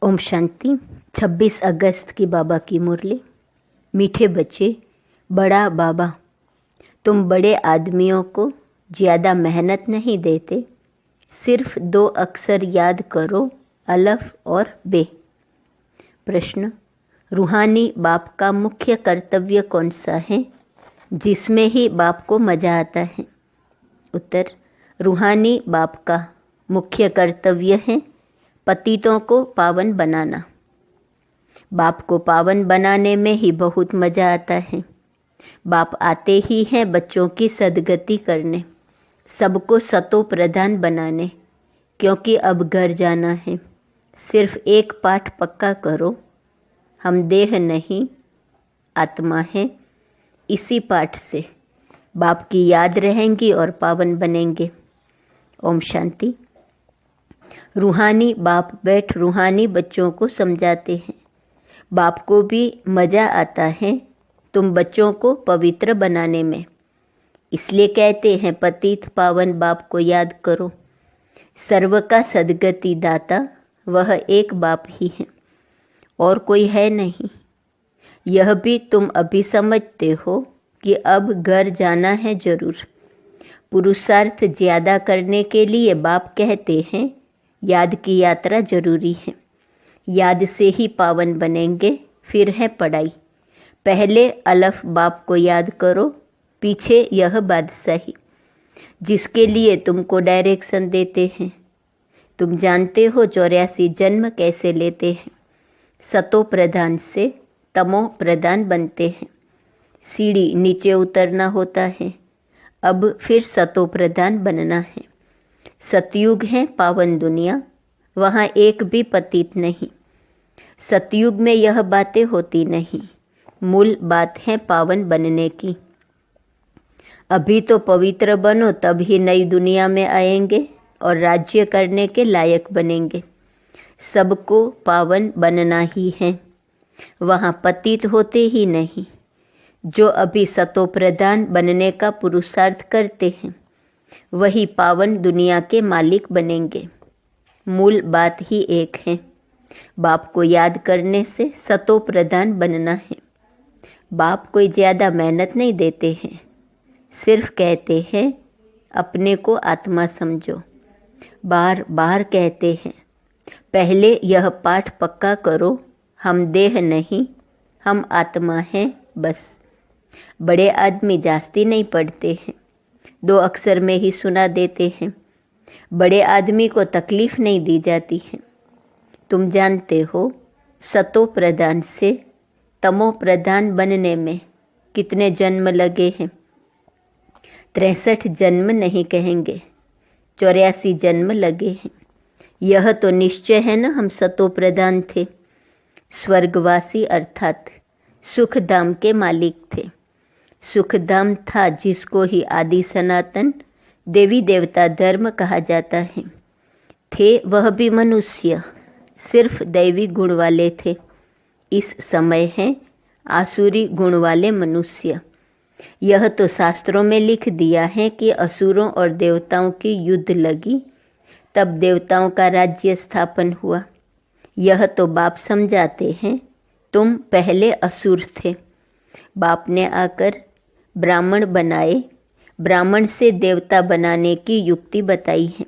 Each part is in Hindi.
ओम शांति। 26 अगस्त की बाबा की मुरली। मीठे बच्चे, बड़ा बाबा, तुम बड़े आदमियों को ज़्यादा मेहनत नहीं देते, सिर्फ 2 अक्षर याद करो, अलफ और बे। प्रश्न, रूहानी बाप का मुख्य कर्तव्य कौन सा है जिसमें ही बाप को मज़ा आता है? उत्तर, रूहानी बाप का मुख्य कर्तव्य है पतितों को पावन बनाना। बाप को पावन बनाने में ही बहुत मज़ा आता है। बाप आते ही हैं बच्चों की सद्गति करने, सबको सतो प्रधान बनाने, क्योंकि अब घर जाना है। सिर्फ एक पाठ पक्का करो, हम देह नहीं आत्मा है। इसी पाठ से बाप की याद रहेंगी और पावन बनेंगे। ओम शांति। रूहानी बाप बैठ रूहानी बच्चों को समझाते हैं। बाप को भी मज़ा आता है तुम बच्चों को पवित्र बनाने में, इसलिए कहते हैं पतित पावन बाप को याद करो। सर्व का सद्गति दाता वह एक बाप ही है और कोई है नहीं। यह भी तुम अभी समझते हो कि अब घर जाना है जरूर। पुरुषार्थ ज़्यादा करने के लिए बाप कहते हैं याद की यात्रा जरूरी है। याद से ही पावन बनेंगे। फिर है पढ़ाई। पहले अलफ बाप को याद करो, पीछे यह बादशाही जिसके लिए तुमको डायरेक्शन देते हैं। तुम जानते हो 84 जन्म कैसे लेते हैं। सतो प्रधान से तमो प्रधान बनते हैं। सीढ़ी नीचे उतरना होता है, अब फिर सतो प्रधान बनना है। सतयुग है पावन दुनिया, वहाँ एक भी पतित नहीं। सतयुग में यह बातें होती नहीं। मूल बात है पावन बनने की। अभी तो पवित्र बनो, तभी नई दुनिया में आएंगे और राज्य करने के लायक बनेंगे। सबको पावन बनना ही है, वहाँ पतित होते ही नहीं। जो अभी सतो प्रधान बनने का पुरुषार्थ करते हैं वही पावन दुनिया के मालिक बनेंगे। मूल बात ही एक है, बाप को याद करने से सतो प्रधान बनना है। बाप कोई ज़्यादा मेहनत नहीं देते हैं, सिर्फ कहते हैं अपने को आत्मा समझो। बार बार कहते हैं पहले यह पाठ पक्का करो, हम देह नहीं हम आत्मा हैं बस। बड़े आदमी जास्ती नहीं पढ़ते हैं, 2 अक्षर में ही सुना देते हैं। बड़े आदमी को तकलीफ नहीं दी जाती है। तुम जानते हो सतो प्रधान से तमो प्रधान बनने में कितने जन्म लगे हैं। 63 जन्म नहीं कहेंगे, 84 जन्म लगे हैं। यह तो निश्चय है ना, हम सतो प्रधान थे, स्वर्गवासी अर्थात सुखधाम के मालिक थे। सुखधाम था जिसको ही आदि सनातन देवी देवता धर्म कहा जाता है। थे वह भी मनुष्य, सिर्फ दैवी गुण वाले थे। इस समय हैं आसुरी गुण वाले मनुष्य। यह तो शास्त्रों में लिख दिया है कि असुरों और देवताओं की युद्ध लगी, तब देवताओं का राज्य स्थापन हुआ। यह तो बाप समझाते हैं तुम पहले असुर थे, बाप ने आकर ब्राह्मण बनाए। ब्राह्मण से देवता बनाने की युक्ति बताई है।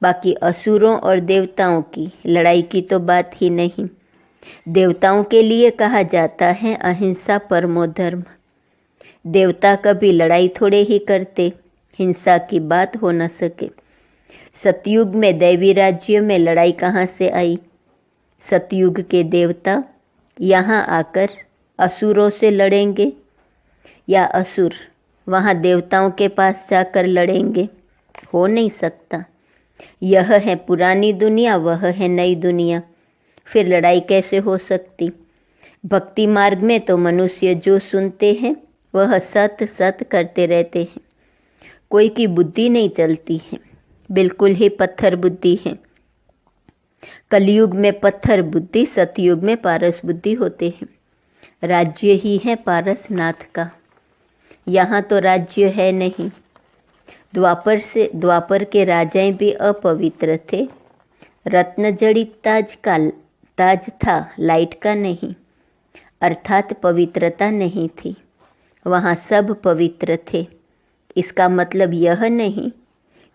बाकी असुरों और देवताओं की लड़ाई की तो बात ही नहीं। देवताओं के लिए कहा जाता है अहिंसा परमो धर्म। देवता कभी लड़ाई थोड़े ही करते, हिंसा की बात हो न सके। सतयुग में दैवी राज्य में लड़ाई कहाँ से आई? सतयुग के देवता यहाँ आकर असुरों से लड़ेंगे या असुर वहाँ देवताओं के पास जाकर लड़ेंगे? हो नहीं सकता। यह है पुरानी दुनिया, वह है नई दुनिया, फिर लड़ाई कैसे हो सकती? भक्ति मार्ग में तो मनुष्य जो सुनते हैं वह सत सत करते रहते हैं। कोई की बुद्धि नहीं चलती है, बिल्कुल ही पत्थर बुद्धि है। कलयुग में पत्थर बुद्धि, सतयुग में पारस बुद्धि होते हैं। राज्य ही है पारसनाथ का, यहाँ तो राज्य है नहीं। द्वापर के राजाएं भी अपवित्र थे। रत्न जड़ित ताज का ताज था, लाइट का नहीं, अर्थात पवित्रता नहीं थी। वहाँ सब पवित्र थे। इसका मतलब यह नहीं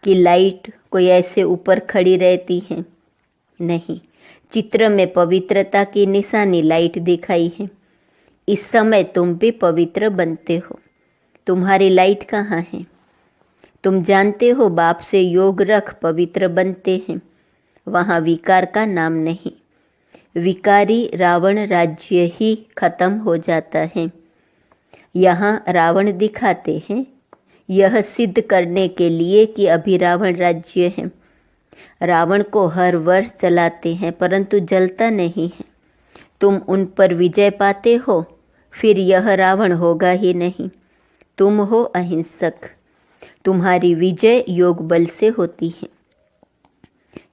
कि लाइट कोई ऐसे ऊपर खड़ी रहती है, नहीं। चित्र में पवित्रता की निशानी लाइट दिखाई है। इस समय तुम भी पवित्र बनते हो। तुम्हारी लाइट कहाँ है? तुम जानते हो, बाप से योग रख पवित्र बनते हैं। वहाँ विकार का नाम नहीं। विकारी रावण राज्य ही खत्म हो जाता है। यहाँ रावण दिखाते हैं, यह सिद्ध करने के लिए कि अभी रावण राज्य है। रावण को हर वर्ष जलाते हैं परंतु जलता नहीं है। तुम उन पर विजय पाते हो, फिर यह रावण होगा ही नहीं। तुम हो अहिंसक। तुम्हारी विजय योग बल से होती है।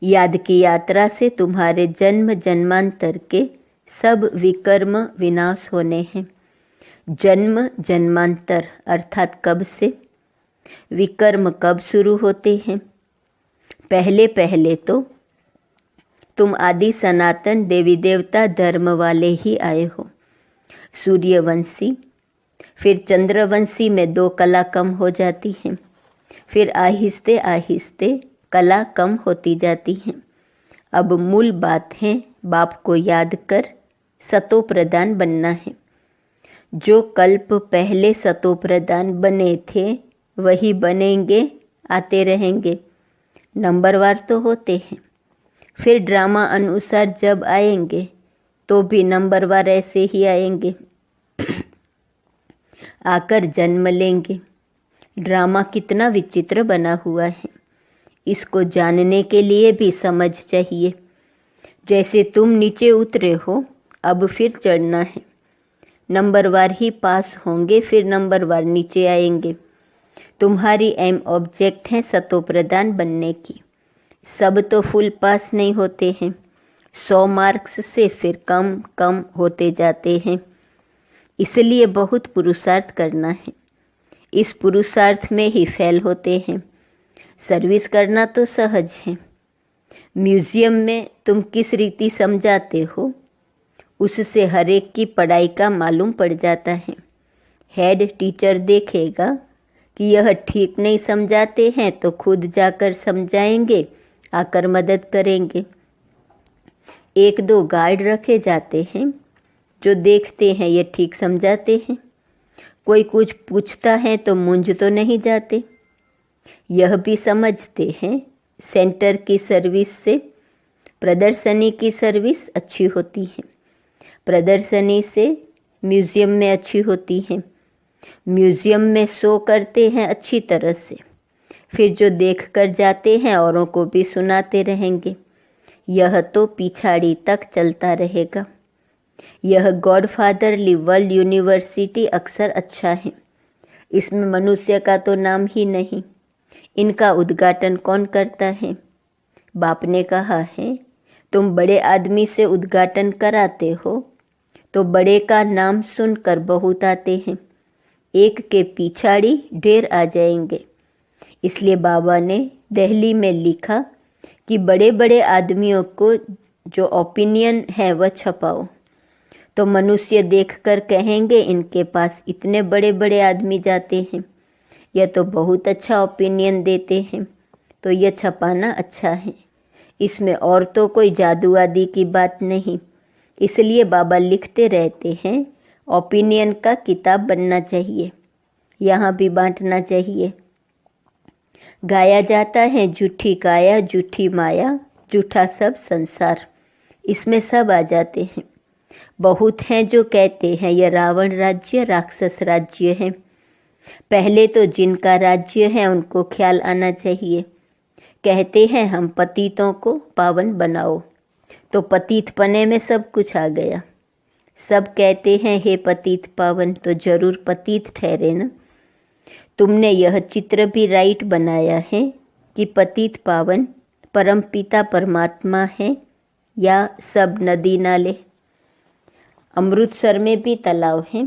याद की यात्रा से तुम्हारे जन्म जन्मांतर के सब विकर्म विनाश होने हैं। जन्म जन्मांतर अर्थात कब से? विकर्म कब शुरू होते हैं? पहले पहले तो तुम आदि सनातन देवी देवता धर्म वाले ही आए हो। सूर्यवंशी, फिर चंद्रवंशी में 2 कला कम हो जाती हैं। फिर आहिस्ते आहिस्ते कला कम होती जाती हैं। अब मूल बात है, बाप को याद कर सतो प्रधान बनना है। जो कल्प पहले सतो प्रधान बने थे वही बनेंगे, आते रहेंगे। नंबरवार तो होते हैं। फिर ड्रामा अनुसार जब आएंगे तो भी नंबरवार ऐसे ही आएंगे, आकर जन्म लेंगे। ड्रामा कितना विचित्र बना हुआ है, इसको जानने के लिए भी समझ चाहिए। जैसे तुम नीचे उतरे हो, अब फिर चढ़ना है। नंबरवार ही पास होंगे, फिर नंबरवार नीचे आएंगे। तुम्हारी एम ऑब्जेक्ट है सतो प्रधान बनने की। सब तो फुल पास नहीं होते हैं। 100 मार्क्स से फिर कम कम होते जाते हैं। इसलिए बहुत पुरुषार्थ करना है। इस पुरुषार्थ में ही फेल होते हैं। सर्विस करना तो सहज है। म्यूजियम में तुम किस रीति समझाते हो, उससे हर एक की पढ़ाई का मालूम पड़ जाता है। हेड टीचर देखेगा कि यह ठीक नहीं समझाते हैं तो खुद जाकर समझाएंगे, आकर मदद करेंगे। 1-2 गार्ड रखे जाते हैं जो देखते हैं ये ठीक समझाते हैं। कोई कुछ पूछता है तो मूंझ तो नहीं जाते। यह भी समझते हैं सेंटर की सर्विस से प्रदर्शनी की सर्विस अच्छी होती है। प्रदर्शनी से म्यूजियम में अच्छी होती है। म्यूजियम में शो करते हैं अच्छी तरह से, फिर जो देख कर जाते हैं औरों को भी सुनाते रहेंगे। यह तो पिछाड़ी तक चलता रहेगा। यह गॉडफादरली वर्ल्ड यूनिवर्सिटी अक्सर अच्छा है। इसमें मनुष्य का तो नाम ही नहीं। इनका उद्घाटन कौन करता है? बाप ने कहा है, तुम बड़े आदमी से उद्घाटन कराते हो तो बड़े का नाम सुनकर बहुत आते हैं। एक के पिछाड़ी ढेर आ जाएंगे। इसलिए बाबा ने दिल्ली में लिखा कि बड़े बड़े आदमियों को जो ओपिनियन है वह छपाओ, तो मनुष्य देखकर कहेंगे इनके पास इतने बड़े बड़े आदमी जाते हैं, यह तो बहुत अच्छा ओपिनियन देते हैं, तो यह छपाना अच्छा है। इसमें और तो कोई जादू आदि की बात नहीं। इसलिए बाबा लिखते रहते हैं, ओपिनियन का किताब बनना चाहिए, यहाँ भी बांटना चाहिए। गाया जाता है झूठी काया झूठी माया झूठा सब संसार, इसमें सब आ जाते हैं। बहुत हैं जो कहते हैं यह रावण राज्य राक्षस राज्य है। पहले तो जिनका राज्य है उनको ख्याल आना चाहिए। कहते हैं हम पतितों को पावन बनाओ, तो पतित पने में सब कुछ आ गया। सब कहते हैं हे पतित पावन, तो जरूर पतित ठहरे न। तुमने यह चित्र भी राइट बनाया है कि पतित पावन परमपिता परमात्मा है या सब नदी नाले। अमृतसर में भी तालाब है,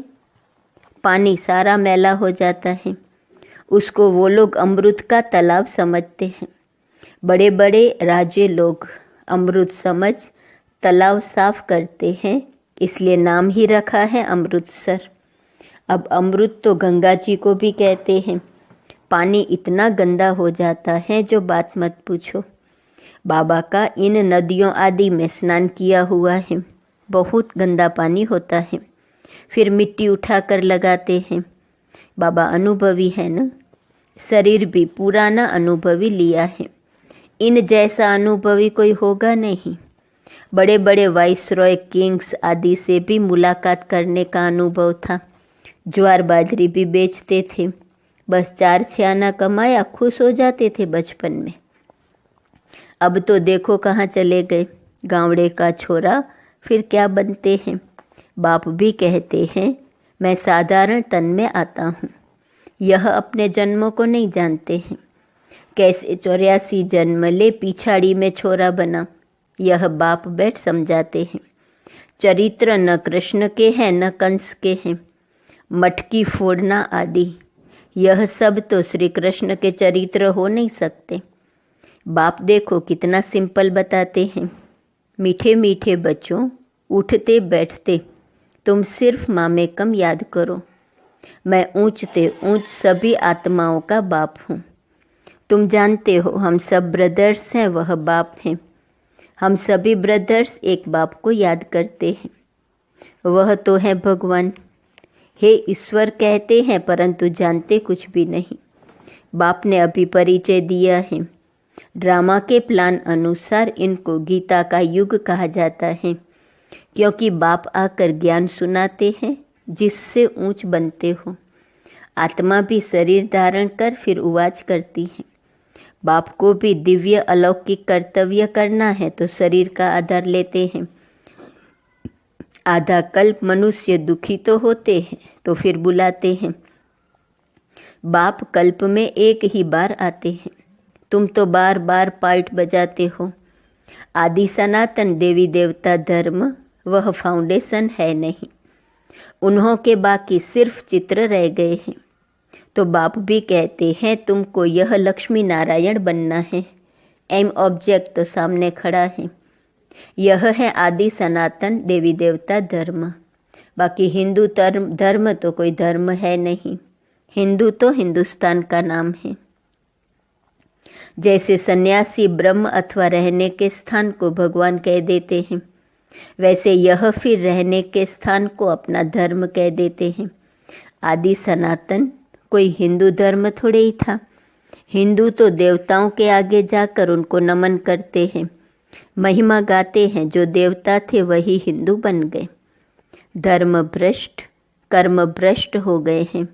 पानी सारा मैला हो जाता है, उसको वो लोग अमृत का तालाब समझते हैं। बड़े बड़े राजे लोग अमृत समझ तालाब साफ करते हैं, इसलिए नाम ही रखा है अमृतसर। अब अमृत तो गंगा जी को भी कहते हैं। पानी इतना गंदा हो जाता है जो बात मत पूछो। बाबा का इन नदियों आदि में स्नान किया हुआ है, बहुत गंदा पानी होता है। फिर मिट्टी उठाकर लगाते हैं। बाबा अनुभवी है न, शरीर भी पुराना अनुभवी लिया है। इन जैसा अनुभवी कोई होगा नहीं। बड़े बड़े वाइसरॉय, किंग्स आदि से भी मुलाकात करने का अनुभव था। ज्वार बाजरी भी बेचते थे। बस 4-6 आना कमाया, खुश हो जाते थे बचपन में। अब तो देखो कहाँ चले गए। गाँवड़े का छोरा फिर क्या बनते हैं। बाप भी कहते हैं मैं साधारण तन में आता हूँ। यह अपने जन्मों को नहीं जानते हैं। कैसे 84 जन्म ले पिछाड़ी में छोरा बना, यह बाप बैठ समझाते हैं। चरित्र न कृष्ण के हैं न कंस के हैं। मटकी फोड़ना आदि, यह सब तो श्री कृष्ण के चरित्र हो नहीं सकते। बाप देखो कितना सिंपल बताते हैं। मीठे मीठे बच्चों, उठते बैठते तुम सिर्फ मामेकम याद करो। मैं ऊंचते ऊंच सभी आत्माओं का बाप हूँ। तुम जानते हो हम सब ब्रदर्स हैं, वह बाप हैं। हम सभी ब्रदर्स एक बाप को याद करते हैं, वह तो है भगवान। हे ईश्वर कहते हैं परंतु जानते कुछ भी नहीं। बाप ने अभी परिचय दिया है। ड्रामा के प्लान अनुसार इनको गीता का युग कहा जाता है, क्योंकि बाप आकर ज्ञान सुनाते हैं जिससे ऊंच बनते हो। आत्मा भी शरीर धारण कर फिर उवाच करती है। बाप को भी दिव्य अलौकिक कर्तव्य करना है तो शरीर का आधार लेते हैं। आधा कल्प मनुष्य दुखी तो होते हैं तो फिर बुलाते हैं। बाप कल्प में एक ही बार आते हैं, तुम तो बार बार पार्ट बजाते हो। आदि सनातन देवी देवता धर्म वह फाउंडेशन है नहीं। उन्हों के बाकी सिर्फ चित्र रह गए हैं। तो बाप भी कहते हैं तुमको यह लक्ष्मी नारायण बनना है। एम ऑब्जेक्ट तो सामने खड़ा है। यह है आदि सनातन देवी देवता धर्म। बाकी हिंदू धर्म तो कोई धर्म है नहीं। हिंदू तो हिंदुस्तान का नाम है। जैसे सन्यासी ब्रह्म अथवा रहने के स्थान को भगवान कह देते हैं, वैसे यह फिर रहने के स्थान को अपना धर्म कह देते हैं। आदि सनातन कोई हिंदू धर्म थोड़े ही था। हिंदू तो देवताओं के आगे जाकर उनको नमन करते हैं, महिमा गाते हैं। जो देवता थे वही हिंदू बन गए। धर्म भ्रष्ट, कर्म भ्रष्ट हो गए हैं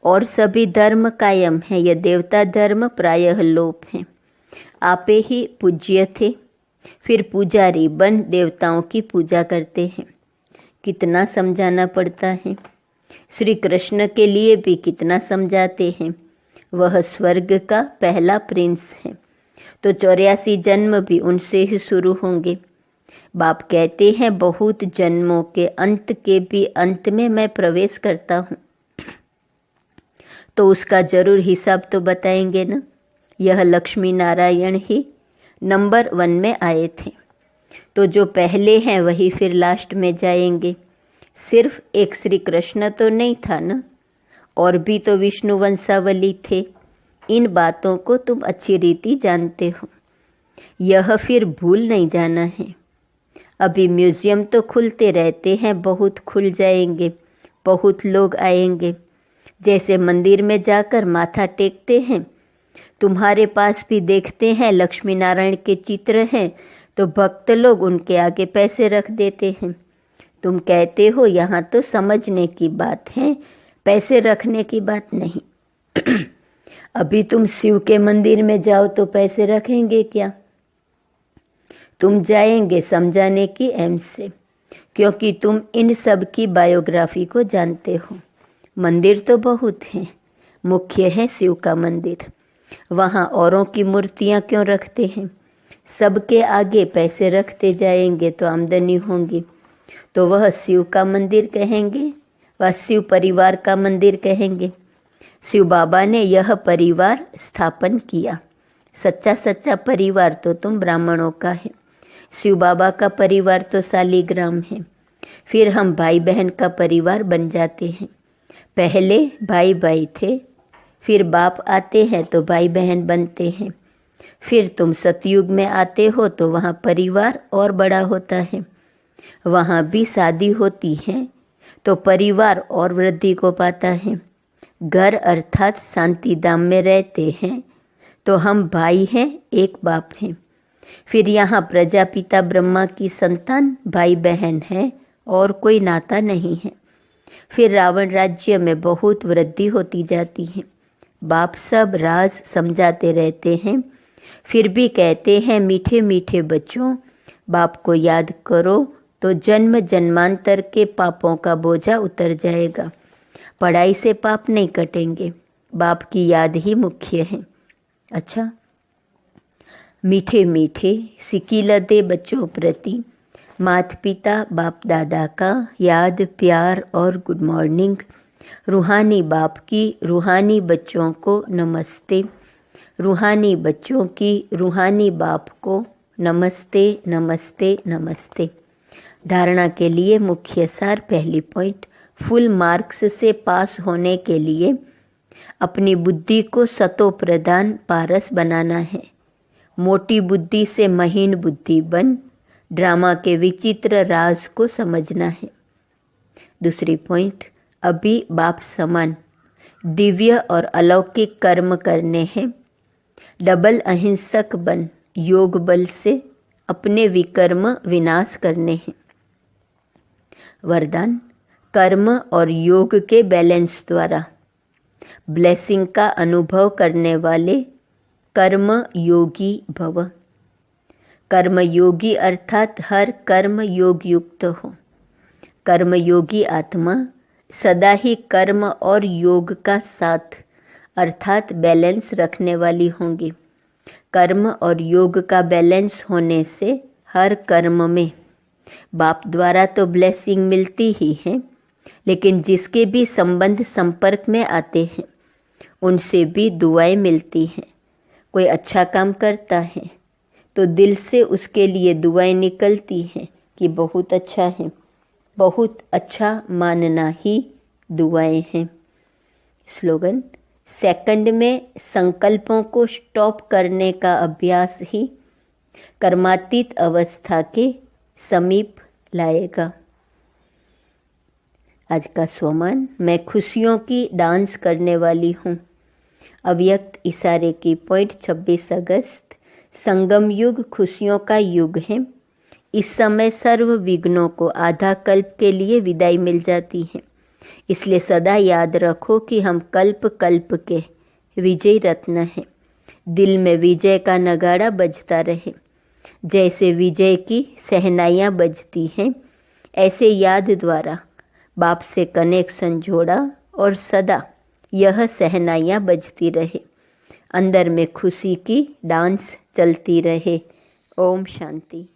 और सभी धर्म कायम है। यह देवता धर्म प्रायः लोप है। आपे ही पूज्य थे, फिर पुजारी बन देवताओं की पूजा करते हैं। कितना समझाना पड़ता है। श्री कृष्ण के लिए भी कितना समझाते हैं। वह स्वर्ग का पहला प्रिंस है, तो 84 जन्म भी उनसे ही शुरू होंगे। बाप कहते हैं बहुत जन्मों के अंत के भी अंत में मैं प्रवेश करता हूँ, तो उसका जरूर हिसाब तो बताएंगे ना। यह लक्ष्मी नारायण ही नंबर 1 में आए थे, तो जो पहले हैं वही फिर लास्ट में जाएंगे। सिर्फ एक श्री कृष्ण तो नहीं था ना, और भी तो विष्णु वंशावली थे। इन बातों को तुम अच्छी रीति जानते हो। यह फिर भूल नहीं जाना है। अभी म्यूजियम तो खुलते रहते हैं, बहुत खुल जाएंगे, बहुत लोग आएंगे। जैसे मंदिर में जाकर माथा टेकते हैं, तुम्हारे पास भी देखते हैं लक्ष्मी नारायण के चित्र हैं, तो भक्त लोग उनके आगे पैसे रख देते हैं। तुम कहते हो यहाँ तो समझने की बात है, पैसे रखने की बात नहीं। अभी तुम शिव के मंदिर में जाओ तो पैसे रखेंगे क्या? तुम जाएंगे समझाने की एम से, क्योंकि तुम इन सब की बायोग्राफी को जानते हो। मंदिर तो बहुत हैं, मुख्य है शिव का मंदिर। वहाँ औरों की मूर्तियाँ क्यों रखते हैं? सबके आगे पैसे रखते जाएंगे तो आमदनी होंगी, तो वह शिव का मंदिर कहेंगे, वह शिव परिवार का मंदिर कहेंगे। शिव बाबा ने यह परिवार स्थापन किया। सच्चा सच्चा परिवार तो तुम ब्राह्मणों का है। शिव बाबा का परिवार तो शालिग्राम है। फिर हम भाई बहन का परिवार बन जाते हैं। पहले भाई भाई थे, फिर बाप आते हैं तो भाई बहन बनते हैं। फिर तुम सतयुग में आते हो तो वहाँ परिवार और बड़ा होता है। वहाँ भी शादी होती है तो परिवार और वृद्धि को पाता है। घर अर्थात शांति धाम में रहते हैं तो हम भाई हैं, एक बाप हैं। फिर यहाँ प्रजापिता ब्रह्मा की संतान भाई बहन है और कोई नाता नहीं है। फिर रावण राज्य में बहुत वृद्धि होती जाती है। बाप सब राज समझाते रहते हैं, फिर भी कहते हैं मीठे मीठे बच्चों, बाप को याद करो तो जन्म जन्मांतर के पापों का बोझा उतर जाएगा। पढ़ाई से पाप नहीं कटेंगे, बाप की याद ही मुख्य है। अच्छा, मीठे मीठे सिकीलते बच्चों प्रति माता पिता बाप दादा का याद प्यार और गुड मॉर्निंग। रूहानी बाप की रूहानी बच्चों को नमस्ते। रूहानी बच्चों की रूहानी बाप को नमस्ते नमस्ते नमस्ते। धारणा के लिए मुख्य सार। पहली पॉइंट, फुल मार्क्स से पास होने के लिए अपनी बुद्धि को सतो प्रधान पारस बनाना है। मोटी बुद्धि से महीन बुद्धि बन ड्रामा के विचित्र राज को समझना है। दूसरी पॉइंट, अभी बाप समान दिव्य और अलौकिक कर्म करने हैं। डबल अहिंसक बन योग बल से अपने विकर्म विनाश करने हैं। वरदान, कर्म और योग के बैलेंस द्वारा ब्लेसिंग का अनुभव करने वाले कर्म योगी भव। कर्म योगी अर्थात हर कर्म योग युक्त हो। कर्म योगी आत्मा सदा ही कर्म और योग का साथ अर्थात बैलेंस रखने वाली होंगी। कर्म और योग का बैलेंस होने से हर कर्म में बाप द्वारा तो ब्लेसिंग मिलती ही है, लेकिन जिसके भी संबंध संपर्क में आते हैं उनसे भी दुआएं मिलती हैं। कोई अच्छा काम करता है तो दिल से उसके लिए दुआएं निकलती हैं कि बहुत अच्छा है। बहुत अच्छा मानना ही दुआएं हैं। स्लोगन, सेकंड में संकल्पों को स्टॉप करने का अभ्यास ही कर्मातीत अवस्था के समीप लाएगा। आज का स्वमान, मैं खुशियों की डांस करने वाली हूँ। अव्यक्त इशारे की पॉइंट 26 अगस्त। संगम युग खुशियों का युग है। इस समय सर्व विघ्नों को आधा कल्प के लिए विदाई मिल जाती है। इसलिए सदा याद रखो कि हम कल्प कल्प के विजय रत्न हैं। दिल में विजय का नगाड़ा बजता रहे। जैसे विजय की सहनाइयाँ बजती हैं, ऐसे याद द्वारा बाप से कनेक्शन जोड़ा और सदा यह सहनाइयाँ बजती रहे। अंदर में खुशी की डांस चलती रहे। ओम शांति।